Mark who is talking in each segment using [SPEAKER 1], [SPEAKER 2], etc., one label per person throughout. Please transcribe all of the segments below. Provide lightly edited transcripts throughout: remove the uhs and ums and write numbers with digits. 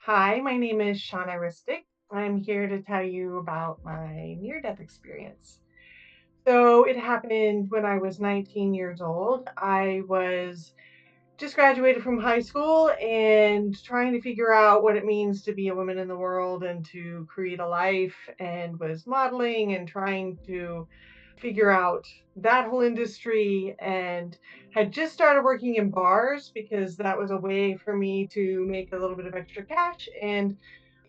[SPEAKER 1] Hi, my name is Shauna Ristic. I'm here to tell you about my near death experience. So, it happened when I was 19 years old. I was just graduated from high school and trying to figure out what it means to be a woman in the world and to create a life, and was modeling and trying to figure out that whole industry, and had just started working in bars because that was a way for me to make a little bit of extra cash and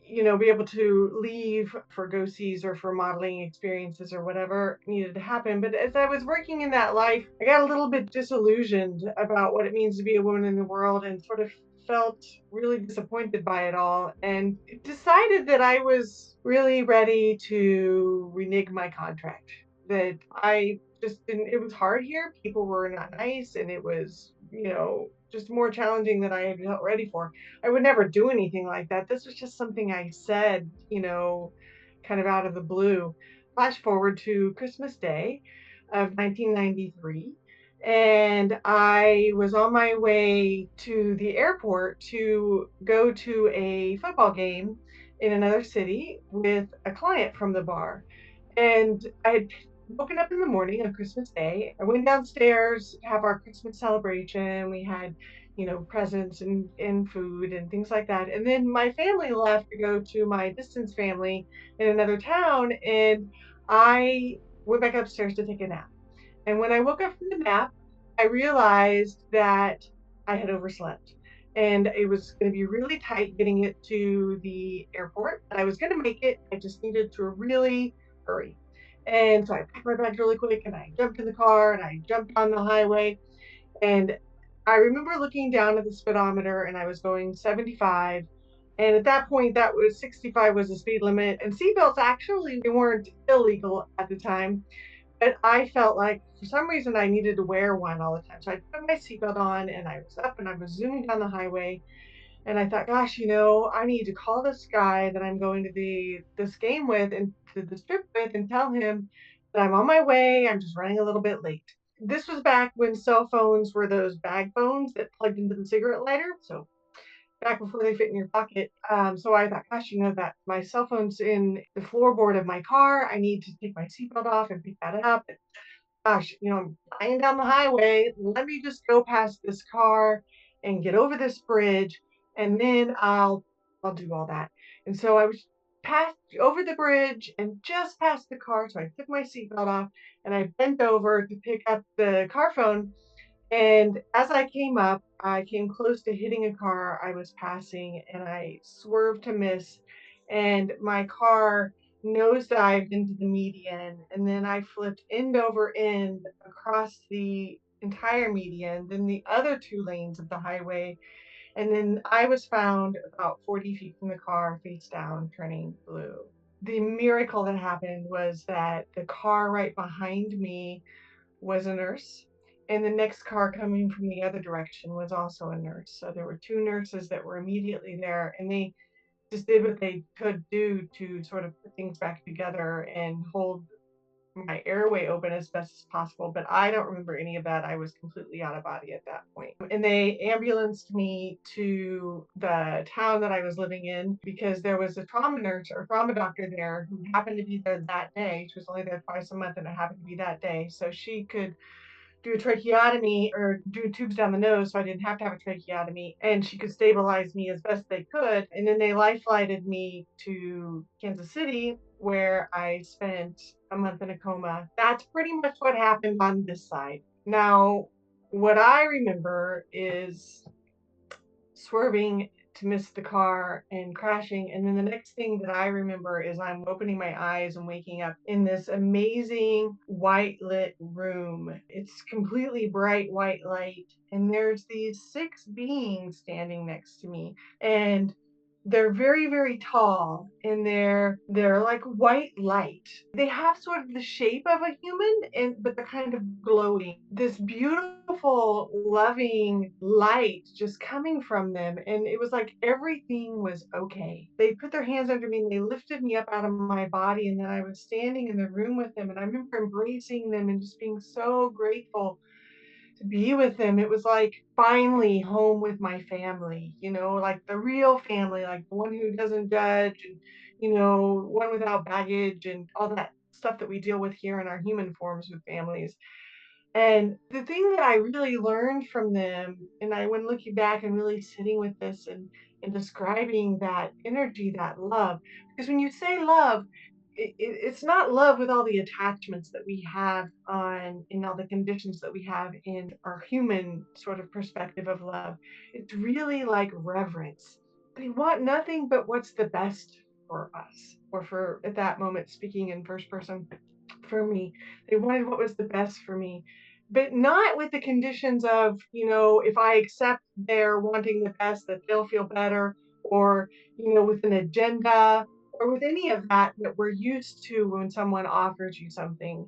[SPEAKER 1] be able to leave for go-sees or for modeling experiences or whatever needed to happen. But as I was working in that life, I got a little bit disillusioned about what it means to be a woman in the world and sort of felt really disappointed by it all, and decided that I was really ready to renege my contract. That I just didn't, it was hard here. People were not nice, and it was, just more challenging than I had felt ready for. I would never do anything like that. This was just something I said, kind of out of the blue. Flash forward to Christmas Day of 1993, and I was on my way to the airport to go to a football game in another city with a client from the bar. And I had woken up in the morning on Christmas Day. I went downstairs to have our Christmas celebration. We had, presents and food and things like that. And then my family left to go to my distance family in another town. And I went back upstairs to take a nap. And when I woke up from the nap, I realized that I had overslept. And it was going to be really tight getting it to the airport. But I was going to make it. I just needed to really hurry. And so I packed my bags really quick and I jumped in the car and I jumped on the highway. And I remember looking down at the speedometer and I was going 75. And at that point, that was 65 was the speed limit. And seatbelts actually weren't illegal at the time, but I felt like for some reason I needed to wear one all the time. So I put my seatbelt on and I was up and I was zooming down the highway. And I thought, gosh, I need to call this guy that I'm going to this game with and to this trip with and tell him that I'm on my way. I'm just running a little bit late. This was back when cell phones were those bag phones that plugged into the cigarette lighter. So back before they fit in your pocket. So I thought, gosh, that my cell phone's in the floorboard of my car. I need to take my seatbelt off and pick that up. Gosh, I'm flying down the highway. Let me just go past this car and get over this bridge, and then I'll do all that. And so I was passed over the bridge and just past the car. So I took my seatbelt off and I bent over to pick up the car phone. And as I came up, I came close to hitting a car I was passing and I swerved to miss. And my car nosedived into the median. And then I flipped end over end across the entire median, then the other two lanes of the highway. And then I was found about 40 feet from the car, face down, turning blue. The miracle that happened was that the car right behind me was a nurse, and the next car coming from the other direction was also a nurse. So there were two nurses that were immediately there, and they just did what they could do to sort of put things back together and hold my airway open as best as possible. But I don't remember any of that. I was completely out of body at that point. And they ambulanced me to the town that I was living in because there was a trauma nurse or trauma doctor there who happened to be there that day. She was only there twice a month, and it happened to be that day. So she could do a tracheotomy or do tubes down the nose, so I didn't have to have a tracheotomy, and she could stabilize me as best they could. And then they life flighted me to Kansas City, where I spent a month in a coma. That's pretty much what happened on this side. Now, what I remember is swerving to miss the car and crashing. And then the next thing that I remember is I'm opening my eyes and waking up in this amazing white lit room. It's completely bright white light. And there's these six beings standing next to me. And they're very, very tall, and they're like white light. They have sort of the shape of a human, but they're kind of glowing. This beautiful, loving light just coming from them, and it was like everything was okay. They put their hands under me and they lifted me up out of my body, and then I was standing in the room with them, and I remember embracing them and just being so grateful to be with them. It was like finally home with my family, like the real family, like the one who doesn't judge and, one without baggage and all that stuff that we deal with here in our human forms with families. And the thing that I really learned from them, and when looking back and really sitting with this and describing that energy, that love, because when you say love, it's not love with all the attachments that we have on in all the conditions that we have in our human sort of perspective of love. It's really like reverence. They want nothing but what's the best for us, or for at that moment, speaking in first person for me. They wanted what was the best for me, but not with the conditions of, if I accept their wanting the best, that they'll feel better, or, with an agenda, or with any of that that we're used to when someone offers you something.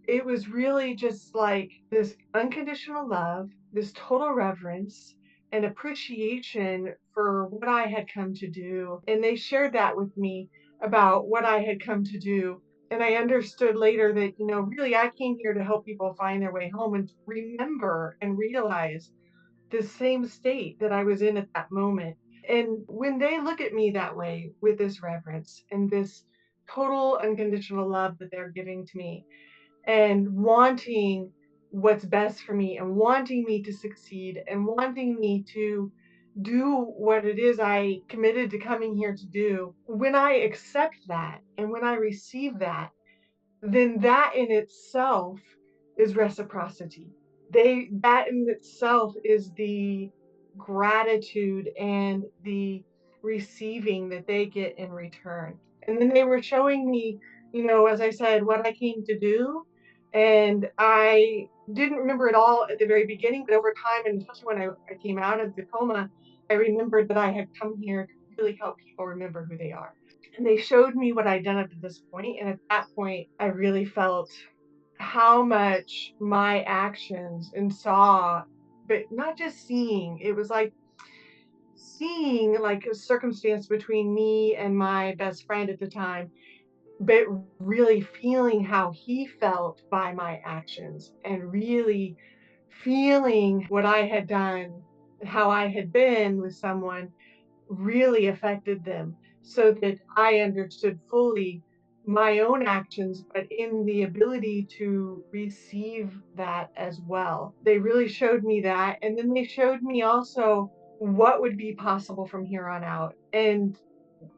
[SPEAKER 1] It was really just like this unconditional love, this total reverence and appreciation for what I had come to do. And they shared that with me about what I had come to do. And I understood later that, really I came here to help people find their way home and remember and realize the same state that I was in at that moment. And when they look at me that way with this reverence and this total unconditional love that they're giving to me, and wanting what's best for me and wanting me to succeed and wanting me to do what it is I committed to coming here to do. When I accept that and when I receive that, then that in itself is reciprocity. That in itself is the gratitude and the receiving that they get in return. And then they were showing me, as I said, what I came to do. And I didn't remember it all at the very beginning, but over time, and especially when I came out of the coma, I remembered that I had come here to really help people remember who they are. And they showed me what I'd done up to this point, and at that point, I really felt how much my actions and saw, but not just seeing, it was like seeing like a circumstance between me and my best friend at the time, but really feeling how he felt by my actions and really feeling what I had done and how I had been with someone really affected them, so that I understood fully my own actions, but in the ability to receive that as well. They really showed me that. And then they showed me also what would be possible from here on out. And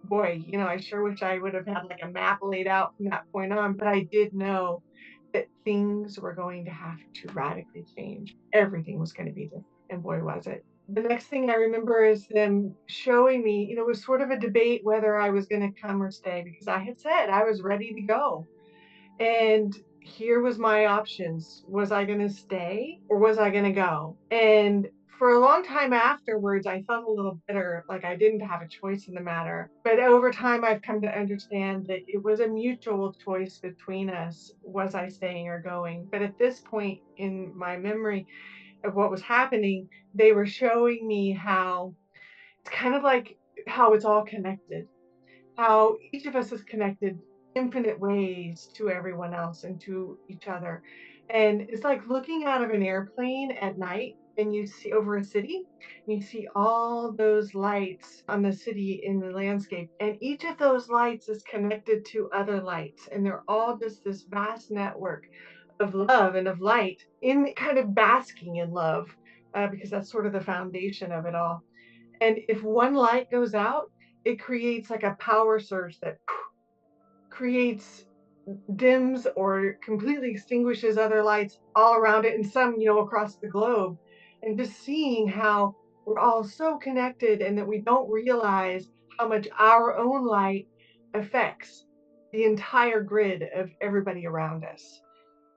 [SPEAKER 1] boy, I sure wish I would have had like a map laid out from that point on, but I did know that things were going to have to radically change. Everything was going to be different. And boy, was it. The next thing I remember is them showing me, it was sort of a debate whether I was going to come or stay, because I had said I was ready to go. And here was my options. Was I going to stay or was I going to go? And for a long time afterwards, I felt a little bitter, like I didn't have a choice in the matter. But over time, I've come to understand that it was a mutual choice between us. Was I staying or going? But at this point in my memory of what was happening, they were showing me how it's kind of like how it's all connected, how each of us is connected infinite ways to everyone else and to each other. And it's like looking out of an airplane at night and you see over a city, and you see all those lights on the city in the landscape. And each of those lights is connected to other lights. And they're all just this vast network of love and of light in kind of basking in love, because that's sort of the foundation of it all. And if one light goes out, it creates like a power surge that creates, dims or completely extinguishes other lights all around it, and some, across the globe. And just seeing how we're all so connected and that we don't realize how much our own light affects the entire grid of everybody around us.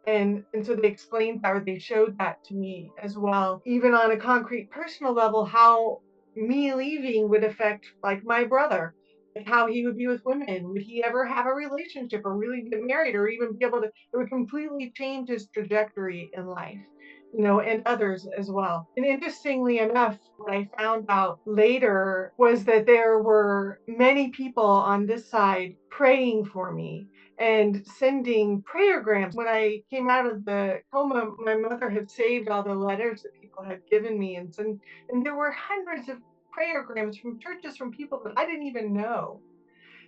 [SPEAKER 1] And so they explained that, or they showed that to me as well, even on a concrete personal level, how me leaving would affect like my brother, like how he would be with women. Would he ever have a relationship or really get married or even be able to, it would completely change his trajectory in life. and others as well. And interestingly enough, what I found out later was that there were many people on this side praying for me and sending prayergrams. When I came out of the coma, my mother had saved all the letters that people had given me, and there were hundreds of prayergrams from churches from people that I didn't even know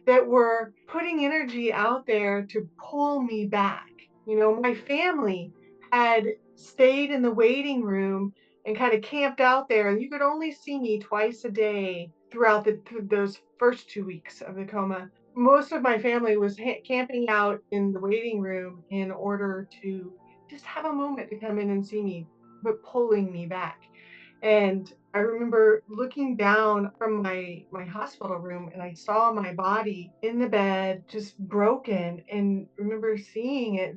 [SPEAKER 1] that were putting energy out there to pull me back. My family had stayed in the waiting room and kind of camped out there, and you could only see me twice a day throughout those first 2 weeks of the coma. Most of my family was camping out in the waiting room in order to just have a moment to come in and see me, but pulling me back. And I remember looking down from my hospital room, and I saw my body in the bed just broken, and remember seeing it.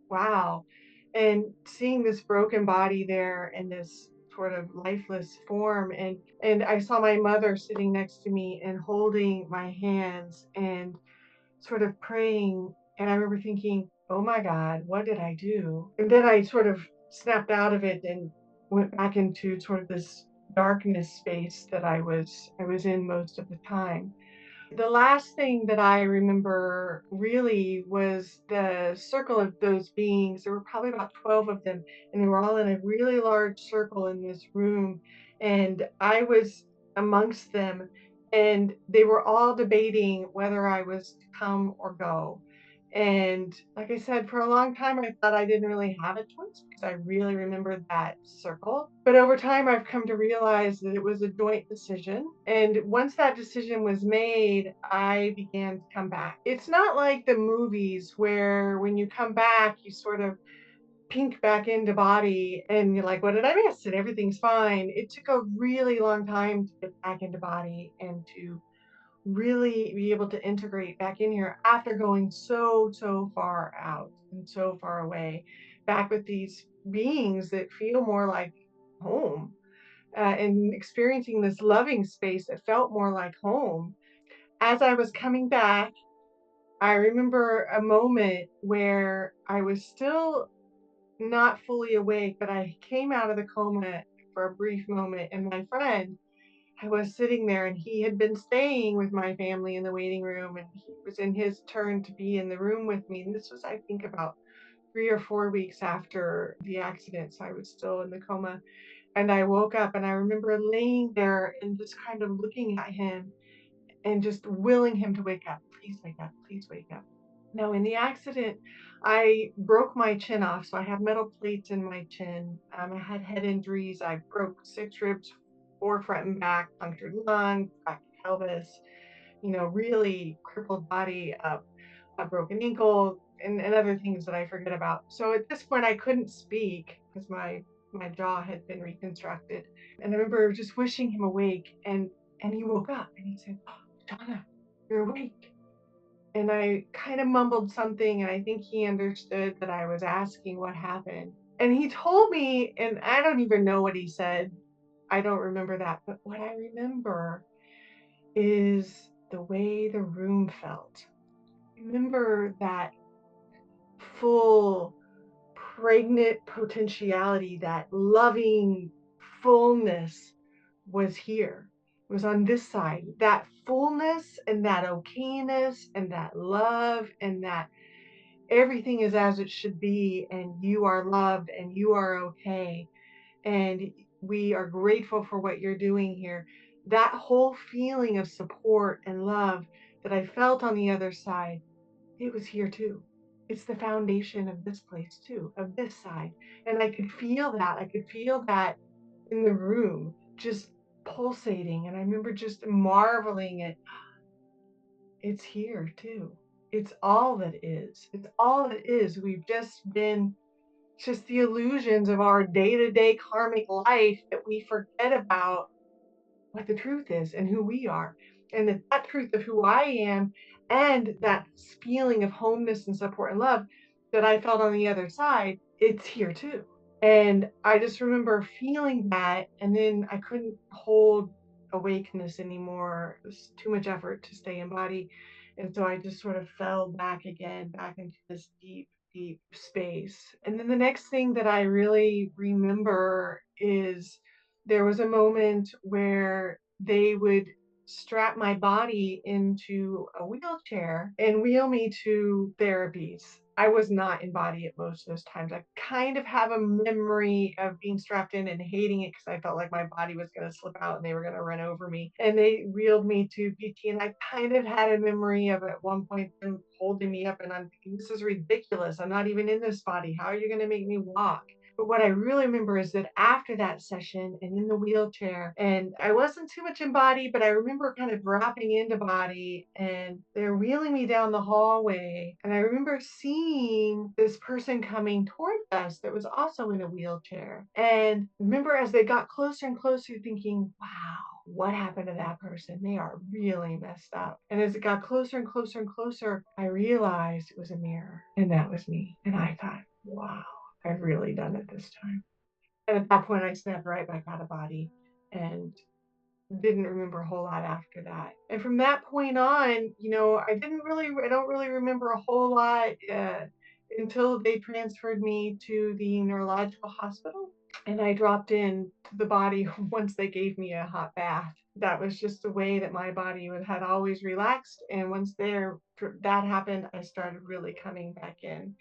[SPEAKER 1] Wow. And seeing this broken body there in this sort of lifeless form, and I saw my mother sitting next to me and holding my hands and sort of praying. And I remember thinking, oh my God, what did I do? And then I sort of snapped out of it and went back into sort of this darkness space that I was in most of the time. The last thing that I remember really was the circle of those beings. There were probably about 12 of them, and they were all in a really large circle in this room. And I was amongst them, and they were all debating whether I was to come or go. And like I said, for a long time, I thought I didn't really have a choice because I really remembered that circle. But over time, I've come to realize that it was a joint decision. And once that decision was made, I began to come back. It's not like the movies where when you come back, you sort of pink back into body and you're like, what did I miss? And everything's fine. It took a really long time to get back into body and to really be able to integrate back in here after going so far out and so far away, back with these beings that feel more like home, and experiencing this loving space that felt more like home. As I was coming back, I remember a moment where I was still not fully awake, but I came out of the coma for a brief moment, and my friend, I was sitting there, and he had been staying with my family in the waiting room, and he was in his turn to be in the room with me. And this was, I think, about 3 or 4 weeks after the accident. So I was still in the coma. And I woke up, and I remember laying there and just kind of looking at him and just willing him to wake up. Please wake up. Please wake up. Now, in the accident, I broke my chin off. So I have metal plates in my chin. I had head injuries. I broke 6 ribs, four front and back, punctured lung, cracked pelvis, really crippled body, a broken ankle, and other things that I forget about. So at this point, I couldn't speak because my jaw had been reconstructed. And I remember just wishing him awake, and he woke up and he said, oh, Donna, you're awake. And I kind of mumbled something, and I think he understood that I was asking what happened. And he told me, and I don't even know what he said. I don't remember that. But what I remember is the way the room felt. Remember that full, pregnant potentiality, that loving fullness was here, was on this side. That fullness and that okayness and that love and that everything is as it should be, and you are loved and you are okay. And we are grateful for what you're doing here. That whole feeling of support and love that I felt on the other side, it was here too. It's the foundation of this place too, of this side. And I could feel that. I could feel that in the room, just pulsating. And I remember just marveling at it's here too. It's all that is. It's all that is. We've just been just the illusions of our day-to-day karmic life that we forget about what the truth is and who we are. And that truth of who I am and that feeling of homeness and support and love that I felt on the other side, it's here too. And I just remember feeling that, and then I couldn't hold awakeness anymore. It was too much effort to stay in body. And so I just sort of fell back again, back into this deep deep space. And then the next thing that I really remember is there was a moment where they would strap my body into a wheelchair and wheel me to therapies. I was not in body at most of those times. I kind of have a memory of being strapped in and hating it because I felt like my body was going to slip out and they were going to run over me. And they wheeled me to PT, and I kind of had a memory of at one point them holding me up, and I'm thinking, this is ridiculous. I'm not even in this body. How are you going to make me walk? But what I really remember is that after that session and in the wheelchair, and I wasn't too much in body, but I remember kind of wrapping into body and they're wheeling me down the hallway. And I remember seeing this person coming towards us that was also in a wheelchair. And remember as they got closer and closer, thinking, wow, what happened to that person? They are really messed up. And as it got closer and closer and closer, I realized it was a mirror and that was me. And I thought, wow, I've really done it this time. And at that point, I snapped right back out of body and didn't remember a whole lot after that. And from that point on, I don't really remember a whole lot until they transferred me to the neurological hospital. And I dropped in to the body once they gave me a hot bath. That was just the way that my body had always relaxed. And once that happened, I started really coming back in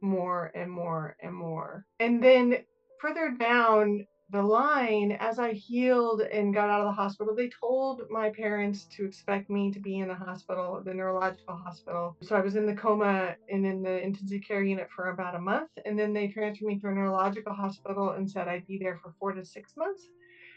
[SPEAKER 1] more and more and more. And then further down the line, as I healed and got out of the hospital, they told my parents to expect me to be in the hospital, the neurological hospital. So I was in the coma and in the intensive care unit for about a month. And then they transferred me to a neurological hospital and said I'd be there for 4 to 6 months.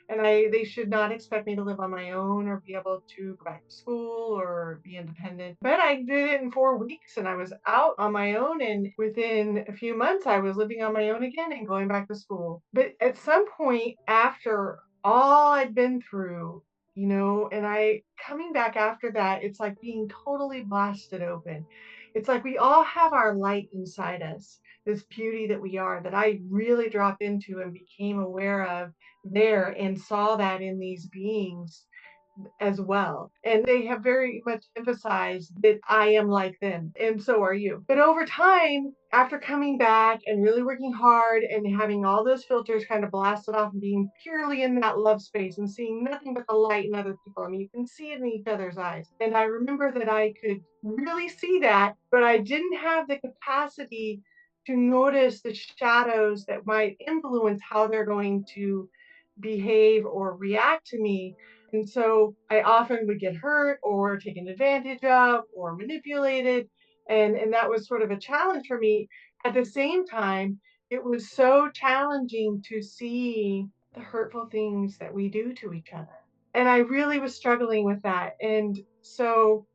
[SPEAKER 1] And they should not expect me to live on my own or be able to go back to school or be independent. But I did it in 4 weeks and I was out on my own. And within a few months, I was living on my own again and going back to school. But at some point after all I'd been through, and I coming back after that, it's like being totally blasted open. It's like we all have our light inside us, this beauty that we are, that I really dropped into and became aware of there and saw that in these beings as well. And they have very much emphasized that I am like them, and so are you. But over time, after coming back and really working hard and having all those filters kind of blasted off and being purely in that love space and seeing nothing but the light in other people, I mean, you can see it in each other's eyes. And I remember that I could really see that, but I didn't have the capacity to notice the shadows that might influence how they're going to behave or react to me. And so I often would get hurt or taken advantage of or manipulated. And that was sort of a challenge for me. At the same time, it was so challenging to see the hurtful things that we do to each other. And I really was struggling with that. And so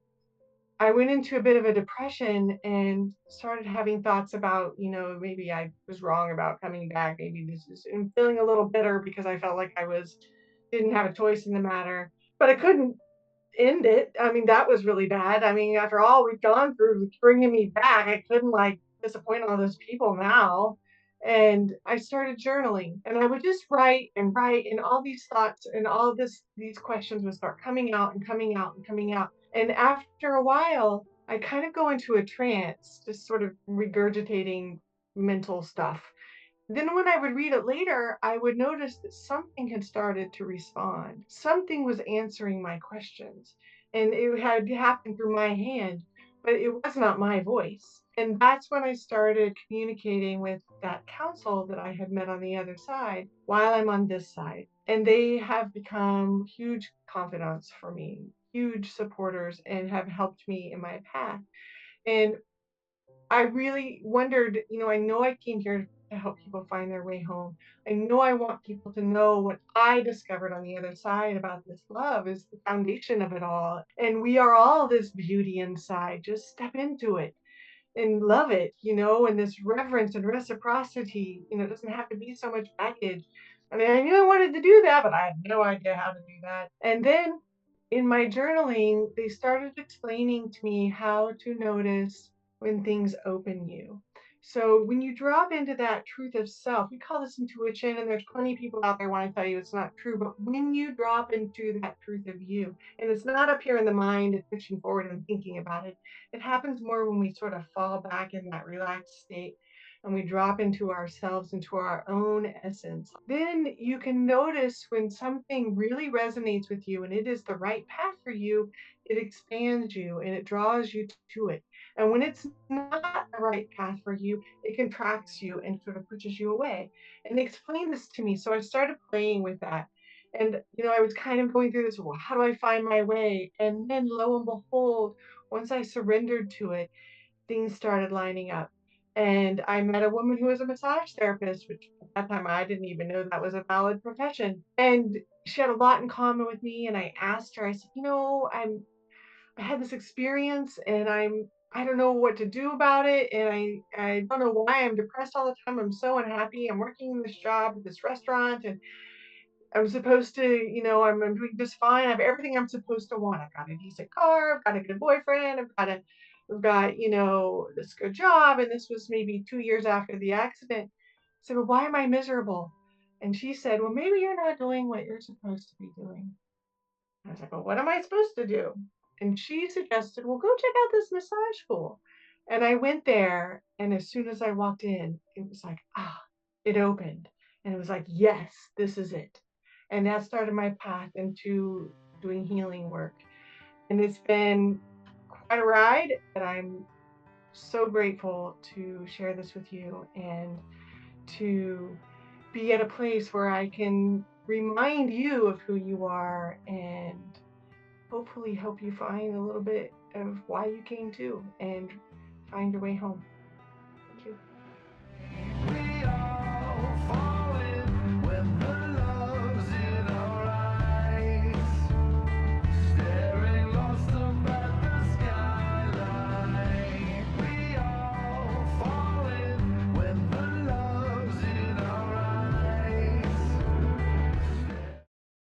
[SPEAKER 1] I went into a bit of a depression and started having thoughts about, maybe I was wrong about coming back. Maybe I'm feeling a little bitter because I felt like didn't have a choice in the matter, but I couldn't end it. I mean, that was really bad. I mean, after all we've gone through bringing me back, I couldn't like disappoint all those people now. And I started journaling and I would just write and write, and all these thoughts and these questions would start coming out and coming out and coming out. And after a while, I kind of go into a trance, just sort of regurgitating mental stuff. Then when I would read it later, I would notice that something had started to respond. Something was answering my questions. And it had happened through my hand, but it was not my voice. And that's when I started communicating with that council that I had met on the other side while I'm on this side. And they have become huge confidants for me, huge supporters, and have helped me in my path. And I really wondered, I know I came here to help people find their way home. I know I want people to know what I discovered on the other side about this love is the foundation of it all. And we are all this beauty inside. Just step into it and love it, and this reverence and reciprocity, it doesn't have to be so much baggage. I mean, I knew I wanted to do that, but I had no idea how to do that. And then in my journaling, they started explaining to me how to notice when things open you. So when you drop into that truth of self, we call this intuition, and there's plenty of people out there want to tell you it's not true. But when you drop into that truth of you, and it's not up here in the mind and pushing forward and thinking about it, it happens more when we sort of fall back in that relaxed state and we drop into ourselves, into our own essence. Then you can notice when something really resonates with you and it is the right path for you, it expands you and it draws you to it. And when it's not the right path for you, it contracts you and sort of pushes you away. And they explained this to me. So I started playing with that. And, I was kind of going through this, well, how do I find my way? And then lo and behold, once I surrendered to it, things started lining up. And I met a woman who was a massage therapist, which at that time I didn't even know that was a valid profession. And she had a lot in common with me. And I asked her, I said, I had this experience and I don't know what to do about it. And I don't know why I'm depressed all the time. I'm so unhappy. I'm working in this job at this restaurant and I'm supposed to, I'm doing just fine. I have everything I'm supposed to want. I've got a decent car. I've got a good boyfriend. I've got, this good job. And this was maybe 2 years after the accident. I said, well, why am I miserable? And she said, well, maybe you're not doing what you're supposed to be doing. I was like, well, what am I supposed to do? And she suggested, well, go check out this massage school. And I went there. And as soon as I walked in, it was like, it opened. And it was like, yes, this is it. And that started my path into doing healing work. And it's been quite a ride. And I'm so grateful to share this with you and to be at a place where I can remind you of who you are and hopefully help you find a little bit of why you came to and find your way home. Thank you.